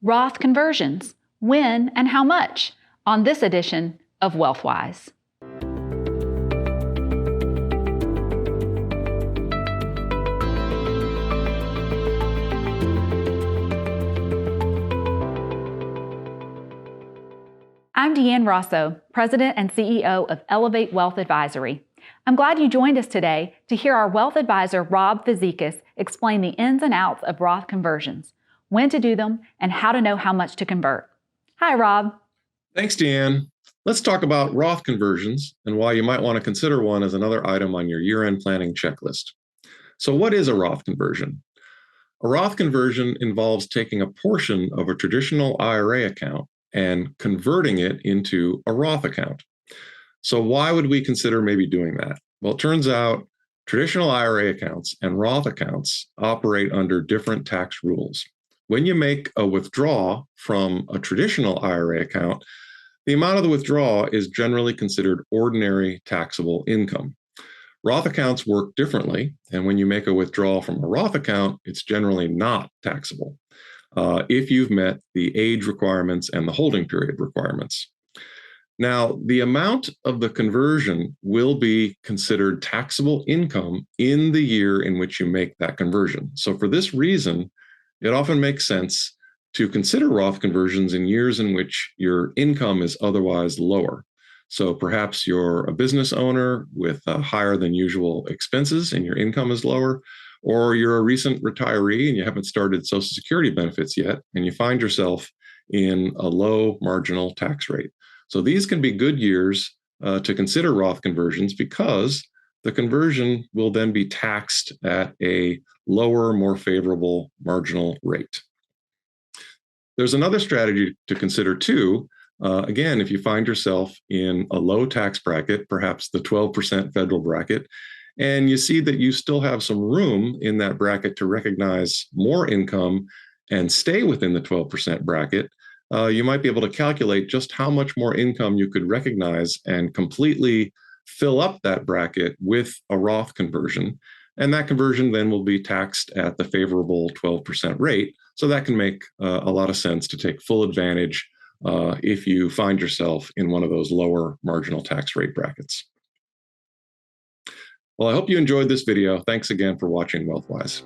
Roth conversions, when and how much, on this edition of WealthWise. I'm Deanne Rosso, President and CEO of Elevate Wealth Advisory. I'm glad you joined us today to hear our wealth advisor, Rob Fezekas, explain the ins and outs of Roth conversions, when to do them, and how to know how much to convert. Hi, Rob. Thanks, Deanne. Let's talk about Roth conversions and why you might want to consider one as another item on your year-end planning checklist. So what is a Roth conversion? A Roth conversion involves taking a portion of a traditional IRA account and converting it into a Roth account. So why would we consider maybe doing that? Well, it turns out traditional IRA accounts and Roth accounts operate under different tax rules. When you make a withdrawal from a traditional IRA account, the amount of the withdrawal is generally considered ordinary taxable income. Roth accounts work differently, and when you make a withdrawal from a Roth account, it's generally not taxable if you've met the age requirements and the holding period requirements. Now, the amount of the conversion will be considered taxable income in the year in which you make that conversion. So for this reason, it often makes sense to consider Roth conversions in years in which your income is otherwise lower. So perhaps you're a business owner with higher than usual expenses and your income is lower, or you're a recent retiree and you haven't started Social Security benefits yet, and you find yourself in a low marginal tax rate. So these can be good years to consider Roth conversions because the conversion will then be taxed at a lower, more favorable marginal rate. There's another strategy to consider too. Again, if you find yourself in a low tax bracket, perhaps the 12% federal bracket, and you see that you still have some room in that bracket to recognize more income and stay within the 12% bracket, you might be able to calculate just how much more income you could recognize and completely fill up that bracket with a Roth conversion. And that conversion then will be taxed at the favorable 12% rate. So that can make a lot of sense to take full advantage if you find yourself in one of those lower marginal tax rate brackets. Well, I hope you enjoyed this video. Thanks again for watching WealthWise.